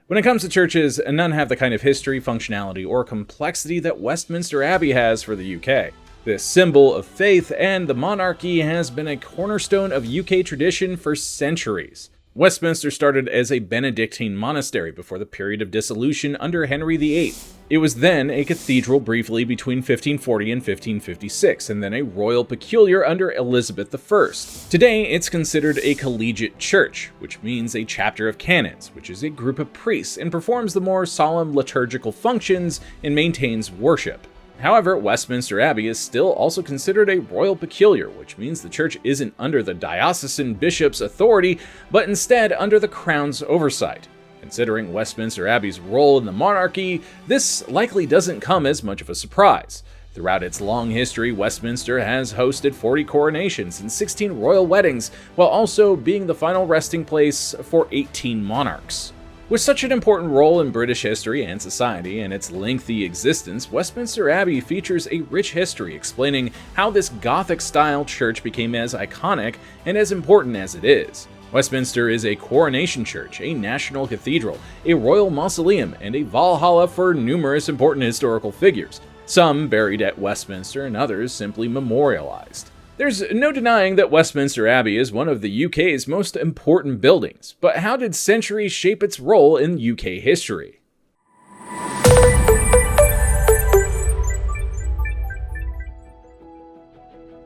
When it comes to churches, none have the kind of history, functionality, or complexity that Westminster Abbey has for the UK. This symbol of faith and the monarchy has been a cornerstone of UK tradition for centuries. Westminster started as a Benedictine monastery before the period of dissolution under Henry VIII. It was then a cathedral briefly between 1540 and 1556, and then a royal peculiar under Elizabeth I. Today, it's considered a collegiate church, which means a chapter of canons, which is a group of priests and performs the more solemn liturgical functions and maintains worship. However, Westminster Abbey is still also considered a royal peculiar, which means the church isn't under the diocesan bishop's authority, but instead under the crown's oversight. Considering Westminster Abbey's role in the monarchy, this likely doesn't come as much of a surprise. Throughout its long history, Westminster has hosted 40 coronations and 16 royal weddings, while also being the final resting place for 18 monarchs. With such an important role in British history and society and its lengthy existence, Westminster Abbey features a rich history explaining how this Gothic-style church became as iconic and as important as it is. Westminster is a coronation church, a national cathedral, a royal mausoleum, and a Valhalla for numerous important historical figures, some buried at Westminster and others simply memorialized. There's no denying that Westminster Abbey is one of the UK's most important buildings, but how did centuries shape its role in UK history?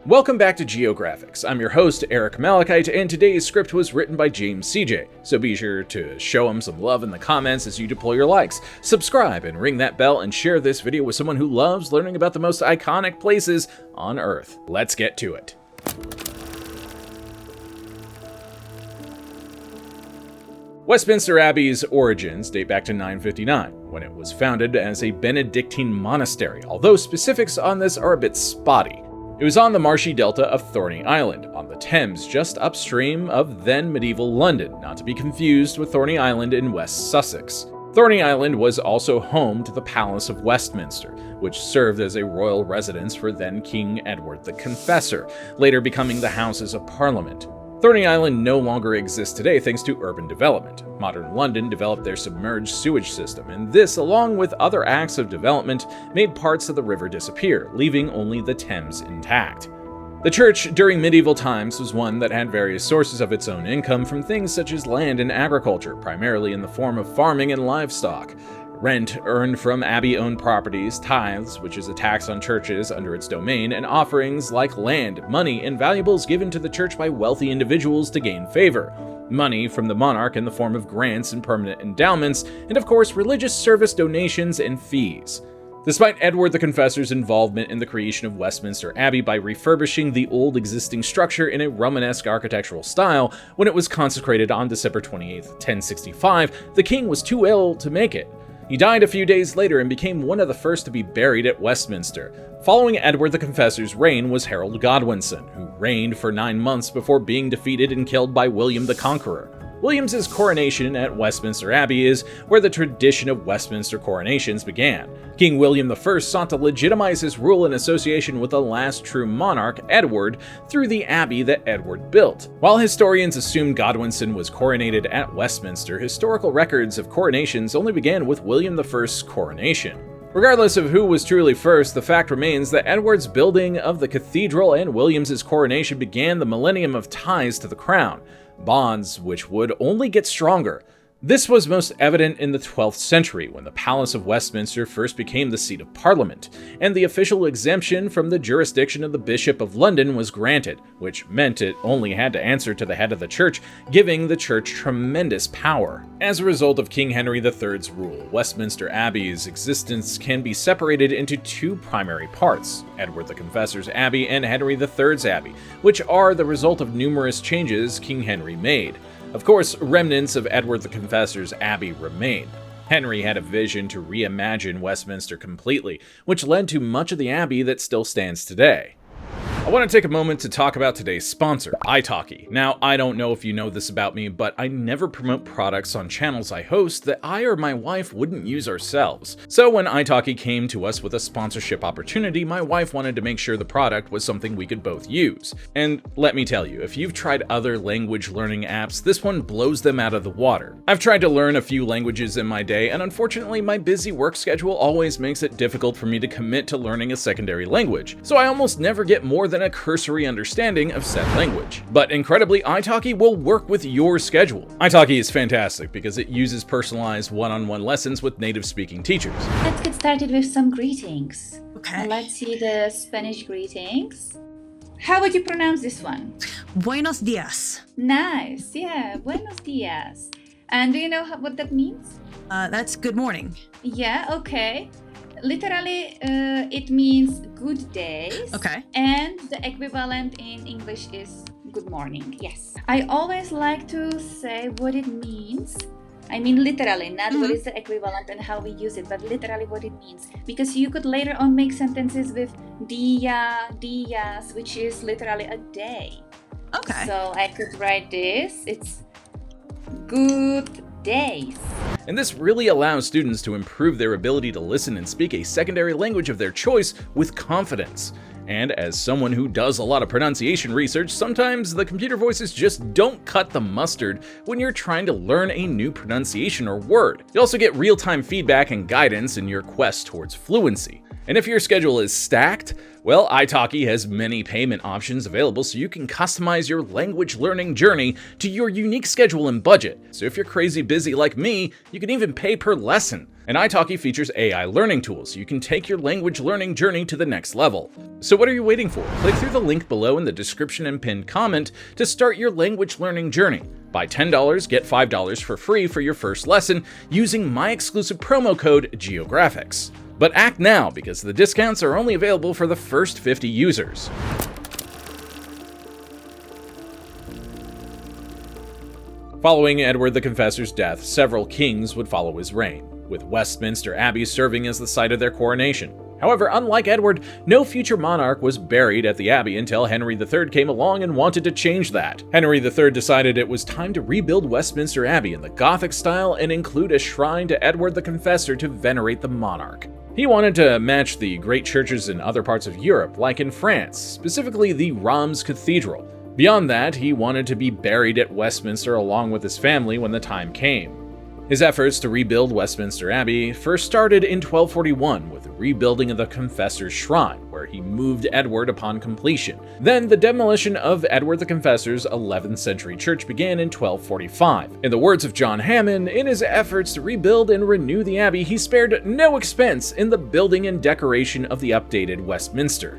Welcome back to Geographics. I'm your host, Eric Malachite, and today's script was written by James CJ, so be sure to show him some love in the comments as you deploy your likes. Subscribe and ring that bell and share this video with someone who loves learning about the most iconic places on Earth. Let's get to it. Westminster Abbey's origins date back to 959, when it was founded as a Benedictine monastery, although specifics on this are a bit spotty. It was on the marshy delta of Thorney Island, on the Thames just upstream of then medieval London, not to be confused with Thorney Island in West Sussex. Thorney Island was also home to the Palace of Westminster, which served as a royal residence for then King Edward the Confessor, later becoming the Houses of Parliament. Thorney Island no longer exists today thanks to urban development. Modern London developed their submerged sewage system, and this, along with other acts of development, made parts of the river disappear, leaving only the Thames intact. The church during medieval times was one that had various sources of its own income from things such as land and agriculture, primarily in the form of farming and livestock. Rent earned from abbey-owned properties, tithes, which is a tax on churches under its domain, and offerings like land, money, and valuables given to the church by wealthy individuals to gain favor. Money from the monarch in the form of grants and permanent endowments, and of course religious service donations and fees. Despite Edward the Confessor's involvement in the creation of Westminster Abbey by refurbishing the old existing structure in a Romanesque architectural style, when it was consecrated on December 28, 1065, the king was too ill to make it. He died a few days later and became one of the first to be buried at Westminster. Following Edward the Confessor's reign was Harold Godwinson, who reigned for 9 months before being defeated and killed by William the Conqueror. William's coronation at Westminster Abbey is where the tradition of Westminster coronations began. King William I sought to legitimize his rule in association with the last true monarch, Edward, through the abbey that Edward built. While historians assume Godwinson was coronated at Westminster, historical records of coronations only began with William I's coronation. Regardless of who was truly first, the fact remains that Edward's building of the cathedral and William's coronation began the millennium of ties to the crown, bonds which would only get stronger. This was most evident in the 12th century, when the Palace of Westminster first became the seat of Parliament, and the official exemption from the jurisdiction of the Bishop of London was granted, which meant it only had to answer to the head of the church, giving the church tremendous power. As a result of King Henry III's rule, Westminster Abbey's existence can be separated into two primary parts, Edward the Confessor's Abbey and Henry III's Abbey, which are the result of numerous changes King Henry made. Of course, remnants of Edward the Confessor's Abbey remain. Henry had a vision to reimagine Westminster completely, which led to much of the abbey that still stands today. I want to take a moment to talk about today's sponsor, italki. Now, I don't know if you know this about me, but I never promote products on channels I host that I or my wife wouldn't use ourselves. So when italki came to us with a sponsorship opportunity, my wife wanted to make sure the product was something we could both use. And let me tell you, if you've tried other language learning apps, this one blows them out of the water. I've tried to learn a few languages in my day, and unfortunately my busy work schedule always makes it difficult for me to commit to learning a secondary language, so I almost never get more than a cursory understanding of said language. But incredibly, italki will work with your schedule. Italki is fantastic because it uses personalized one-on-one lessons with native-speaking teachers. Let's get started with some greetings. Okay. Let's see the Spanish greetings. How would you pronounce this one? Buenos dias. Nice, yeah, buenos dias. And do you know what that means? That's good morning. Yeah, okay. Literally, it means good days. Okay. And the equivalent in English is good morning. Yes. I always like to say what it means. I mean, literally, not what is the equivalent and how we use it, but literally what it means. Because you could later on make sentences with dia, dias, which is literally a day. Okay. So I could write this. It's good days. And this really allows students to improve their ability to listen and speak a secondary language of their choice with confidence. And as someone who does a lot of pronunciation research, sometimes the computer voices just don't cut the mustard when you're trying to learn a new pronunciation or word. You also get real-time feedback and guidance in your quest towards fluency. And if your schedule is stacked, well, italki has many payment options available so you can customize your language learning journey to your unique schedule and budget. So if you're crazy busy like me, you can even pay per lesson. And italki features AI learning tools so you can take your language learning journey to the next level. So what are you waiting for? Click through the link below in the description and pinned comment to start your language learning journey. Buy $10, get $5 for free for your first lesson using my exclusive promo code Geographics. But act now because the discounts are only available for the first 50 users. Following Edward the Confessor's death, several kings would follow his reign, with Westminster Abbey serving as the site of their coronation. However, unlike Edward, no future monarch was buried at the Abbey until Henry III came along and wanted to change that. Henry III decided it was time to rebuild Westminster Abbey in the Gothic style and include a shrine to Edward the Confessor to venerate the monarch. He wanted to match the great churches in other parts of Europe, like in France, specifically the Reims Cathedral. Beyond that, he wanted to be buried at Westminster along with his family when the time came. His efforts to rebuild Westminster Abbey first started in 1241 with the rebuilding of the Confessor's Shrine, where he moved Edward upon completion. Then the demolition of Edward the Confessor's 11th century church began in 1245. In the words of John Hammond, in his efforts to rebuild and renew the abbey, he spared no expense in the building and decoration of the updated Westminster.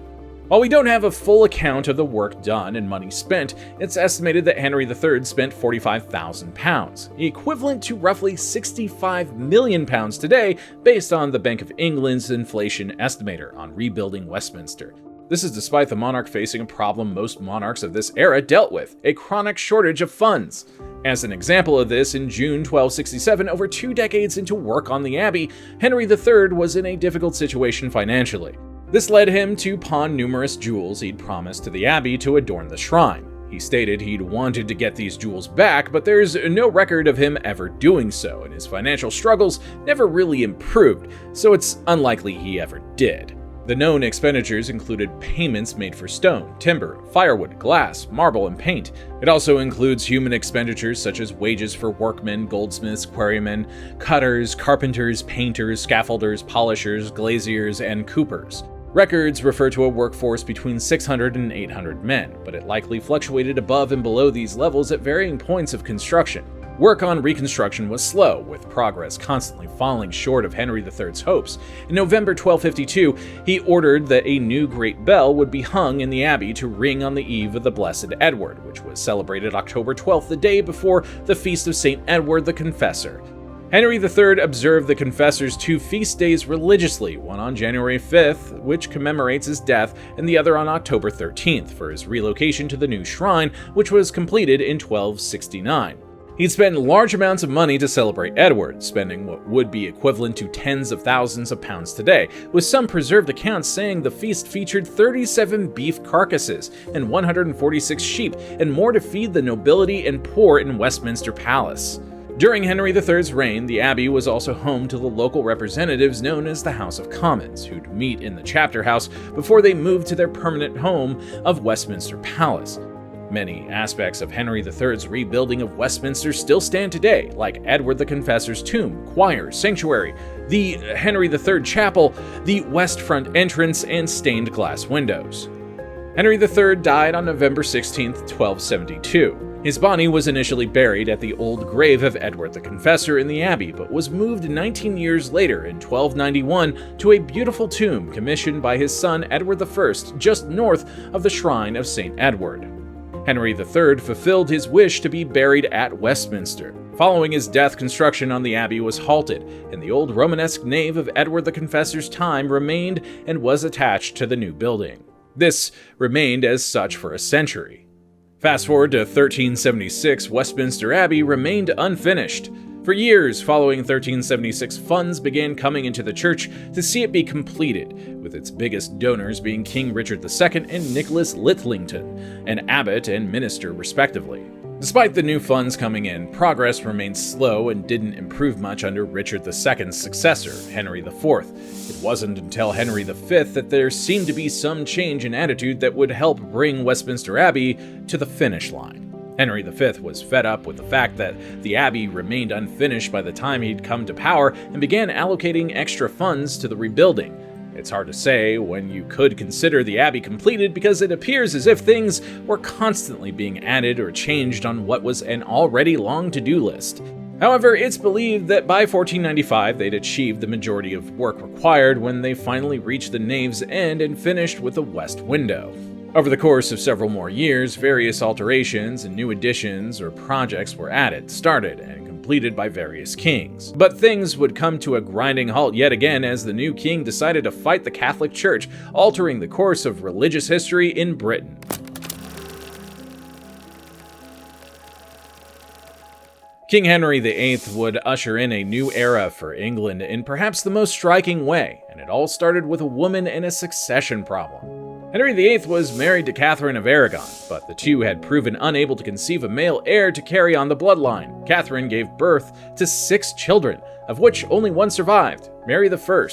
While we don't have a full account of the work done and money spent, it's estimated that Henry III spent £45,000, equivalent to roughly £65 million today based on the Bank of England's inflation estimator on rebuilding Westminster. This is despite the monarch facing a problem most monarchs of this era dealt with, a chronic shortage of funds. As an example of this, in June 1267, over 2 decades into work on the abbey, Henry III was in a difficult situation financially. This led him to pawn numerous jewels he'd promised to the abbey to adorn the shrine. He stated he'd wanted to get these jewels back, but there's no record of him ever doing so, and his financial struggles never really improved, so it's unlikely he ever did. The known expenditures included payments made for stone, timber, firewood, glass, marble, and paint. It also includes human expenditures such as wages for workmen, goldsmiths, quarrymen, cutters, carpenters, painters, scaffolders, polishers, glaziers, and coopers. Records refer to a workforce between 600 and 800 men, but it likely fluctuated above and below these levels at varying points of construction. Work on reconstruction was slow, with progress constantly falling short of Henry III's hopes. In November 1252, he ordered that a new great bell would be hung in the abbey to ring on the eve of the Blessed Edward, which was celebrated October 12th, the day before the feast of St. Edward the Confessor. Henry III observed the Confessor's 2 feast days religiously, one on January 5th, which commemorates his death, and the other on October 13th for his relocation to the new shrine, which was completed in 1269. He'd spend large amounts of money to celebrate Edward, spending what would be equivalent to tens of thousands of pounds today, with some preserved accounts saying the feast featured 37 beef carcasses and 146 sheep, and more to feed the nobility and poor in Westminster Palace. During Henry III's reign, the Abbey was also home to the local representatives known as the House of Commons, who'd meet in the chapter house before they moved to their permanent home of Westminster Palace. Many aspects of Henry III's rebuilding of Westminster still stand today, like Edward the Confessor's tomb, choir, sanctuary, the Henry III chapel, the west front entrance, and stained glass windows. Henry III died on November 16, 1272. His body was initially buried at the old grave of Edward the Confessor in the Abbey, but was moved 19 years later in 1291 to a beautiful tomb commissioned by his son Edward I just north of the shrine of St. Edward. Henry III fulfilled his wish to be buried at Westminster. Following his death, construction on the Abbey was halted, and the old Romanesque nave of Edward the Confessor's time remained and was attached to the new building. This remained as such for a century. Fast forward to 1376, Westminster Abbey remained unfinished. For years following 1376, funds began coming into the church to see it be completed, with its biggest donors being King Richard II and Nicholas Lithlington, an abbot and minister respectively. Despite the new funds coming in, progress remained slow and didn't improve much under Richard II's successor, Henry IV. It wasn't until Henry V that there seemed to be some change in attitude that would help bring Westminster Abbey to the finish line. Henry V was fed up with the fact that the Abbey remained unfinished by the time he'd come to power and began allocating extra funds to the rebuilding. It's hard to say when you could consider the Abbey completed because it appears as if things were constantly being added or changed on what was an already long to-do list. However, it's believed that by 1495 they'd achieved the majority of work required when they finally reached the nave's end and finished with the west window. Over the course of several more years, various alterations and new additions or projects were added, started, and completed by various kings. But things would come to a grinding halt yet again as the new king decided to fight the Catholic Church, altering the course of religious history in Britain. King Henry VIII would usher in a new era for England in perhaps the most striking way, and it all started with a woman and a succession problem. Henry VIII was married to Catherine of Aragon, but the two had proven unable to conceive a male heir to carry on the bloodline. Catherine gave birth to 6 children, of which only one survived, Mary I.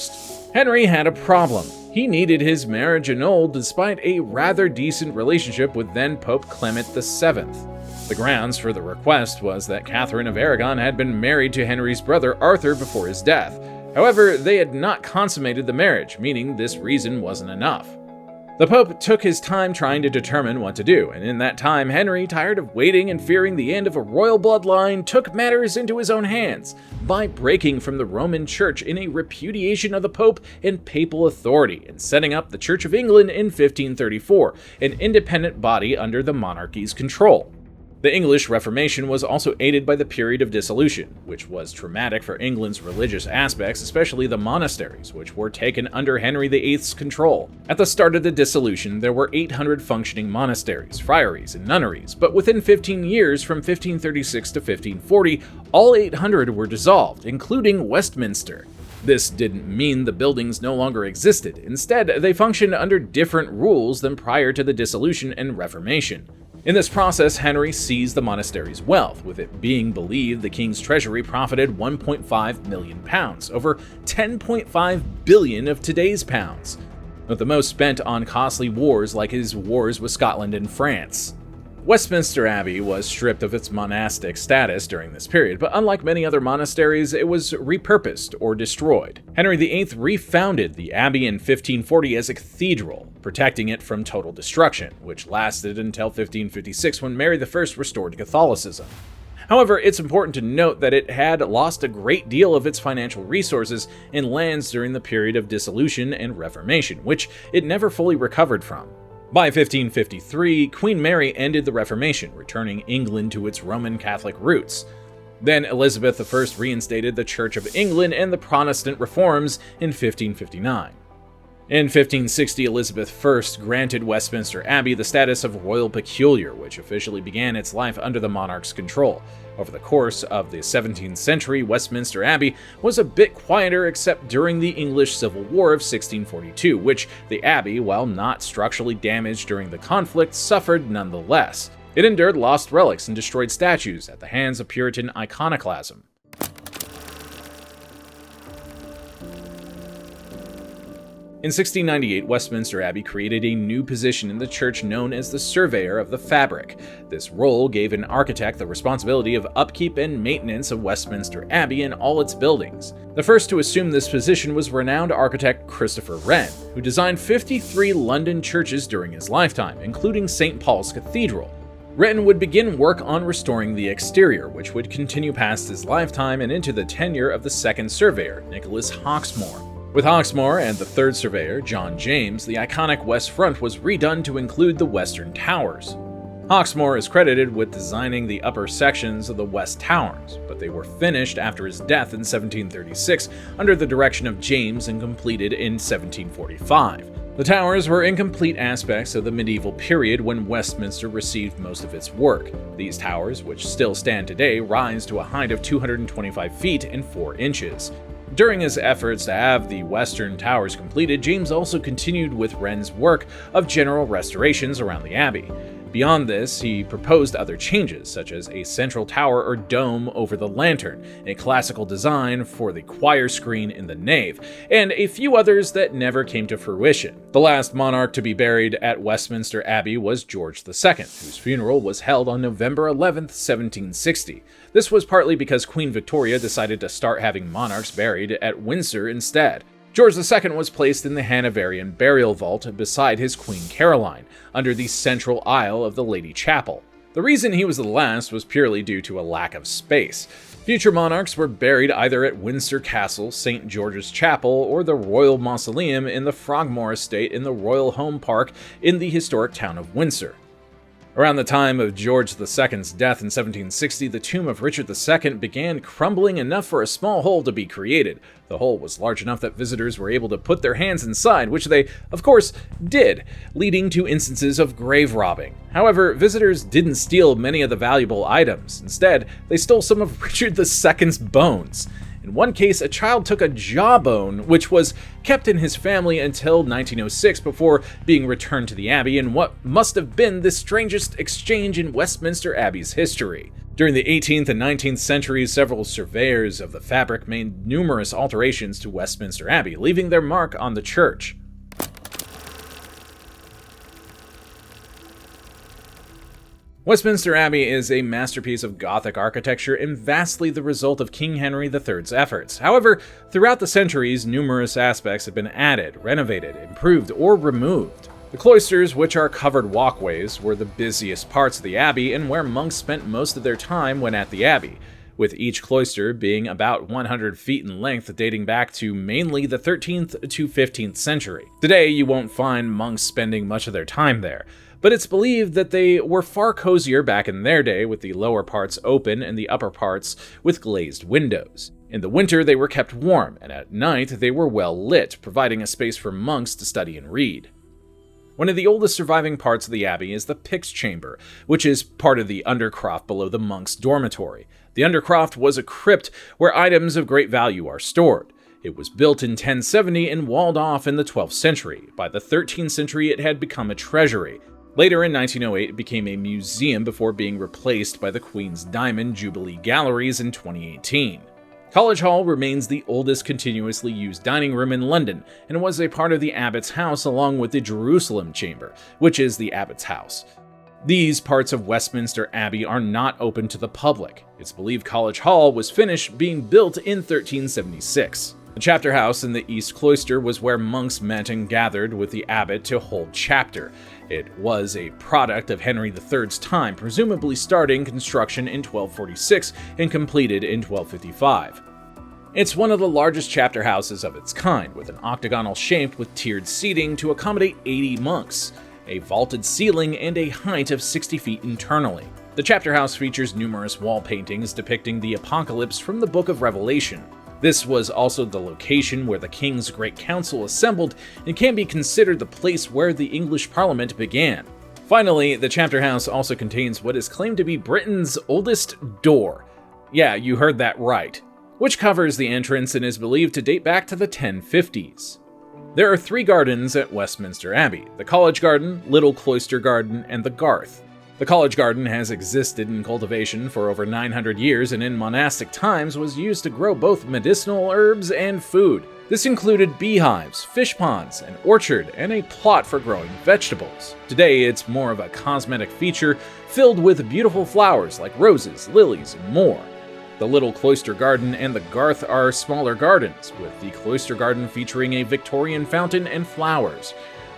Henry had a problem. He needed his marriage annulled despite a rather decent relationship with then Pope Clement VII. The grounds for the request was that Catherine of Aragon had been married to Henry's brother Arthur before his death. However, they had not consummated the marriage, meaning this reason wasn't enough. The Pope took his time trying to determine what to do, and in that time, Henry, tired of waiting and fearing the end of a royal bloodline, took matters into his own hands by breaking from the Roman Church in a repudiation of the Pope and papal authority and setting up the Church of England in 1534, an independent body under the monarchy's control. The English Reformation was also aided by the period of dissolution, which was traumatic for England's religious aspects, especially the monasteries, which were taken under Henry VIII's control. At the start of the dissolution, there were 800 functioning monasteries, friaries, and nunneries, but within 15 years, from 1536 to 1540, all 800 were dissolved, including Westminster. This didn't mean the buildings no longer existed. Instead, they functioned under different rules than prior to the dissolution and Reformation. In this process, Henry seized the monastery's wealth, with it being believed the king's treasury profited £1.5 million, over 10.5 billion of today's pounds, with the most spent on costly wars like his wars with Scotland and France. Westminster Abbey was stripped of its monastic status during this period, but unlike many other monasteries, it was repurposed or destroyed. Henry VIII refounded the abbey in 1540 as a cathedral, protecting it from total destruction, which lasted until 1556 when Mary I restored Catholicism. However, it's important to note that it had lost a great deal of its financial resources and lands during the period of dissolution and Reformation, which it never fully recovered from. By 1553, Queen Mary ended the Reformation, returning England to its Roman Catholic roots. Then Elizabeth I reinstated the Church of England and the Protestant reforms in 1559. In 1560, Elizabeth I granted Westminster Abbey the status of Royal Peculiar, which officially began its life under the monarch's control. Over the course of the 17th century, Westminster Abbey was a bit quieter except during the English Civil War of 1642, which the Abbey, while not structurally damaged during the conflict, suffered nonetheless. It endured lost relics and destroyed statues at the hands of Puritan iconoclasm. In 1698, Westminster Abbey created a new position in the church known as the Surveyor of the Fabric. This role gave an architect the responsibility of upkeep and maintenance of Westminster Abbey and all its buildings. The first to assume this position was renowned architect Christopher Wren, who designed 53 London churches during his lifetime, including St. Paul's Cathedral. Wren would begin work on restoring the exterior, which would continue past his lifetime and into the tenure of the second surveyor, Nicholas Hawksmoor. With Hawksmoor and the third surveyor, John James, the iconic west front was redone to include the western towers. Hawksmoor is credited with designing the upper sections of the west towers, but they were finished after his death in 1736 under the direction of James and completed in 1745. The towers were incomplete aspects of the medieval period when Westminster received most of its work. These towers, which still stand today, rise to a height of 225 feet and 4 inches. During his efforts to have the western towers completed, James also continued with Wren's work of general restorations around the abbey. Beyond this, he proposed other changes, such as a central tower or dome over the lantern, a classical design for the choir screen in the nave, and a few others that never came to fruition. The last monarch to be buried at Westminster Abbey was George II, whose funeral was held on November 11, 1760. This was partly because Queen Victoria decided to start having monarchs buried at Windsor instead. George II was placed in the Hanoverian burial vault beside his Queen Caroline, under the central aisle of the Lady Chapel. The reason he was the last was purely due to a lack of space. Future monarchs were buried either at Windsor Castle, St. George's Chapel, or the Royal Mausoleum in the Frogmore Estate in the Royal Home Park in the historic town of Windsor. Around the time of George II's death in 1760, the tomb of Richard II began crumbling enough for a small hole to be created. The hole was large enough that visitors were able to put their hands inside, which they, of course, did, leading to instances of grave robbing. However, visitors didn't steal many of the valuable items. Instead, they stole some of Richard II's bones. In one case, a child took a jawbone, which was kept in his family until 1906 before being returned to the Abbey in what must have been the strangest exchange in Westminster Abbey's history. During the 18th and 19th centuries, several surveyors of the fabric made numerous alterations to Westminster Abbey, leaving their mark on the church. Westminster Abbey is a masterpiece of Gothic architecture and vastly the result of King Henry III's efforts. However, throughout the centuries, numerous aspects have been added, renovated, improved, or removed. The cloisters, which are covered walkways, were the busiest parts of the abbey and where monks spent most of their time when at the abbey, with each cloister being about 100 feet in length, dating back to mainly the 13th to 15th century. Today, you won't find monks spending much of their time there, but it's believed that they were far cozier back in their day, with the lower parts open and the upper parts with glazed windows. In the winter, they were kept warm, and at night, they were well lit, providing a space for monks to study and read. One of the oldest surviving parts of the abbey is the Pyx Chamber, which is part of the undercroft below the monks' dormitory. The undercroft was a crypt where items of great value are stored. It was built in 1070 and walled off in the 12th century. By the 13th century, it had become a treasury. Later in 1908, it became a museum before being replaced by the Queen's Diamond Jubilee Galleries in 2018. College Hall remains the oldest continuously used dining room in London and was a part of the Abbot's House along with the Jerusalem Chamber, which is the Abbot's House. These parts of Westminster Abbey are not open to the public. It's believed College Hall was finished being built in 1376. The chapter house in the East Cloister was where monks met and gathered with the abbot to hold chapter. It was a product of Henry III's time, presumably starting construction in 1246 and completed in 1255. It's one of the largest chapter houses of its kind, with an octagonal shape with tiered seating to accommodate 80 monks, a vaulted ceiling, and a height of 60 feet internally. The chapter house features numerous wall paintings depicting the apocalypse from the Book of Revelation. This was also the location where the King's Great Council assembled and can be considered the place where the English Parliament began. Finally, the chapter house also contains what is claimed to be Britain's oldest door. Yeah, you heard that right. Which covers the entrance and is believed to date back to the 1050s. There are 3 gardens at Westminster Abbey: the College Garden, Little Cloister Garden, and the Garth. The College Garden has existed in cultivation for over 900 years and in monastic times was used to grow both medicinal herbs and food. This included beehives, fish ponds, an orchard, and a plot for growing vegetables. Today, it's more of a cosmetic feature filled with beautiful flowers like roses, lilies, and more. The Little Cloister Garden and the Garth are smaller gardens, with the Cloister Garden featuring a Victorian fountain and flowers,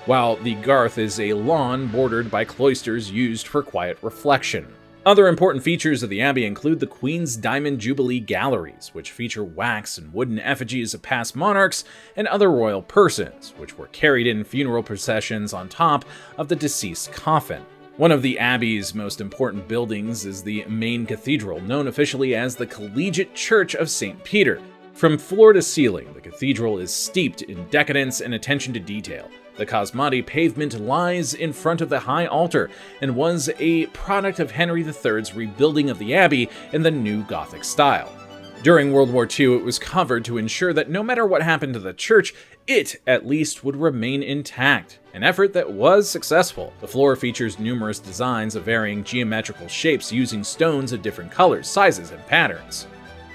while the Garth is a lawn bordered by cloisters used for quiet reflection. Other important features of the Abbey include the Queen's Diamond Jubilee Galleries, which feature wax and wooden effigies of past monarchs and other royal persons, which were carried in funeral processions on top of the deceased coffin. One of the Abbey's most important buildings is the main cathedral, known officially as the Collegiate Church of St. Peter. From floor to ceiling, the cathedral is steeped in decadence and attention to detail. The Cosmati pavement lies in front of the high altar and was a product of Henry III's rebuilding of the Abbey in the new Gothic style. During World War II, it was covered to ensure that no matter what happened to the church, it at least would remain intact, an effort that was successful. The floor features numerous designs of varying geometrical shapes using stones of different colors, sizes, and patterns.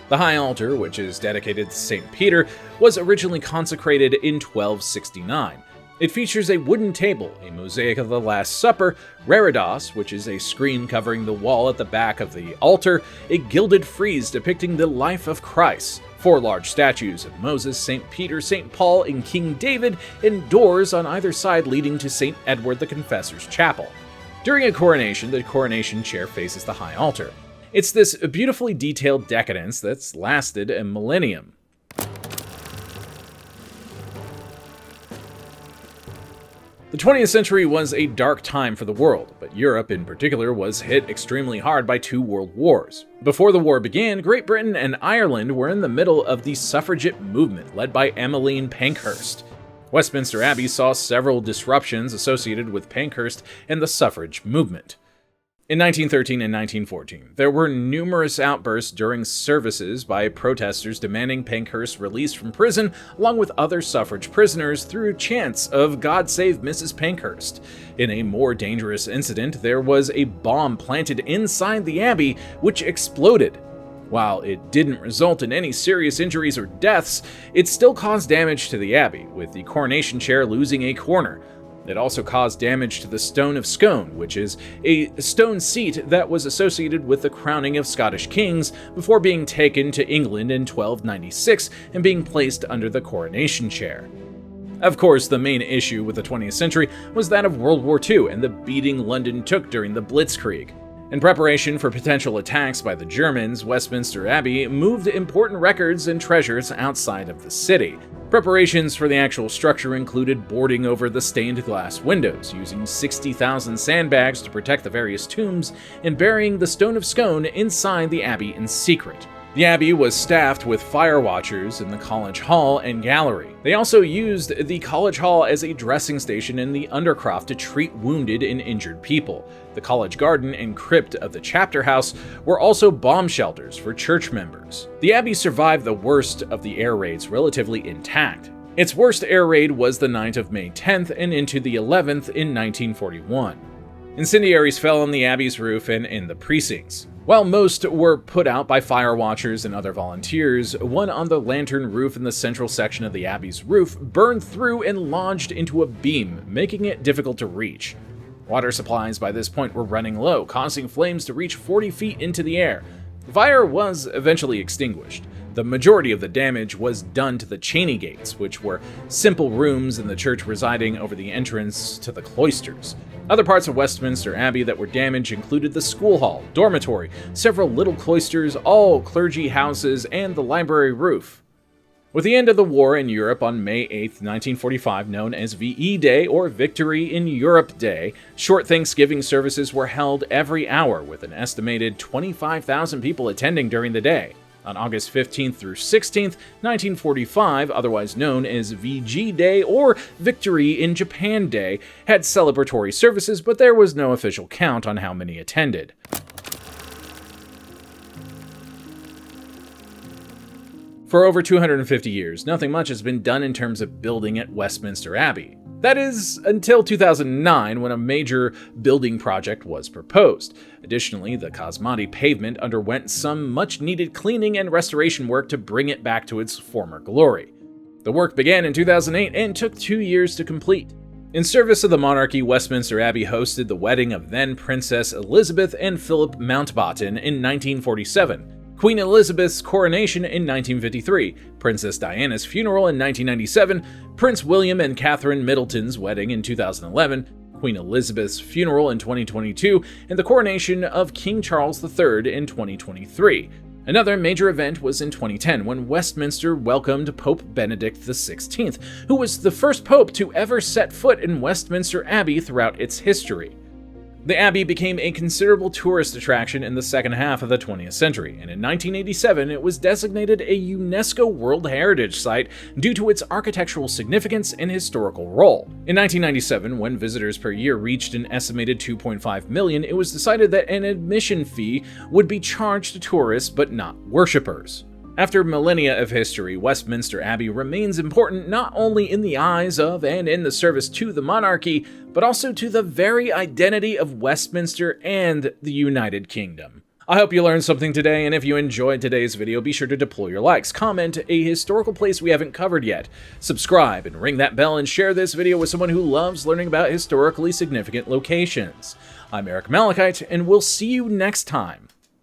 The high altar, which is dedicated to St. Peter, was originally consecrated in 1269. It features a wooden table, a mosaic of the Last Supper, reredos, which is a screen covering the wall at the back of the altar, a gilded frieze depicting the life of Christ, 4 large statues of Moses, St. Peter, St. Paul, and King David, and doors on either side leading to St. Edward the Confessor's Chapel. During a coronation, the coronation chair faces the high altar. It's this beautifully detailed decadence that's lasted a millennium. The 20th century was a dark time for the world, but Europe in particular was hit extremely hard by 2 world wars. Before the war began, Great Britain and Ireland were in the middle of the suffragette movement led by Emmeline Pankhurst. Westminster Abbey saw several disruptions associated with Pankhurst and the suffrage movement. In 1913 and 1914, there were numerous outbursts during services by protesters demanding Pankhurst's release from prison, along with other suffrage prisoners, through chants of "God Save Mrs. Pankhurst." In a more dangerous incident, there was a bomb planted inside the Abbey, which exploded. While it didn't result in any serious injuries or deaths, it still caused damage to the Abbey, with the coronation chair losing a corner. It also caused damage to the Stone of Scone, which is a stone seat that was associated with the crowning of Scottish kings before being taken to England in 1296 and being placed under the coronation chair. Of course, the main issue with the 20th century was that of World War II and the beating London took during the Blitzkrieg. In preparation for potential attacks by the Germans, Westminster Abbey moved important records and treasures outside of the city. Preparations for the actual structure included boarding over the stained glass windows, using 60,000 sandbags to protect the various tombs, and burying the Stone of Scone inside the Abbey in secret. The Abbey was staffed with fire watchers in the College Hall and gallery. They also used the College Hall as a dressing station in the Undercroft to treat wounded and injured people. The College Garden and crypt of the chapter house were also bomb shelters for church members. The Abbey survived the worst of the air raids relatively intact. Its worst air raid was the night of May 10th and into the 11th in 1941. Incendiaries fell on the Abbey's roof and in the precincts. While most were put out by fire watchers and other volunteers, one on the lantern roof in the central section of the Abbey's roof burned through and lodged into a beam, making it difficult to reach. Water supplies by this point were running low, causing flames to reach 40 feet into the air. The fire was eventually extinguished. The majority of the damage was done to the Cheney gates, which were simple rooms in the church residing over the entrance to the cloisters. Other parts of Westminster Abbey that were damaged included the school hall, dormitory, several little cloisters, all clergy houses, and the library roof. With the end of the war in Europe on May 8, 1945, known as VE Day or Victory in Europe Day, short Thanksgiving services were held every hour with an estimated 25,000 people attending during the day. On August 15th through 16th, 1945, otherwise known as VG Day or Victory in Japan Day, had celebratory services, but there was no official count on how many attended. For over 250 years, nothing much has been done in terms of building at Westminster Abbey. That is, until 2009, when a major building project was proposed. Additionally, the Cosmati pavement underwent some much-needed cleaning and restoration work to bring it back to its former glory. The work began in 2008 and took 2 years to complete. In service of the monarchy, Westminster Abbey hosted the wedding of then Princess Elizabeth and Philip Mountbatten in 1947, Queen Elizabeth's coronation in 1953, Princess Diana's funeral in 1997, Prince William and Catherine Middleton's wedding in 2011, Queen Elizabeth's funeral in 2022, and the coronation of King Charles III in 2023. Another major event was in 2010 when Westminster welcomed Pope Benedict XVI, who was the first pope to ever set foot in Westminster Abbey throughout its history. The Abbey became a considerable tourist attraction in the second half of the 20th century, and in 1987 it was designated a UNESCO World Heritage Site due to its architectural significance and historical role. In 1997, when visitors per year reached an estimated 2.5 million, it was decided that an admission fee would be charged to tourists but not worshippers. After millennia of history, Westminster Abbey remains important not only in the eyes of and in the service to the monarchy, but also to the very identity of Westminster and the United Kingdom. I hope you learned something today, and if you enjoyed today's video, be sure to deploy your likes, comment a historical place we haven't covered yet, subscribe and ring that bell, and share this video with someone who loves learning about historically significant locations. I'm Eric Malachite, and we'll see you next time.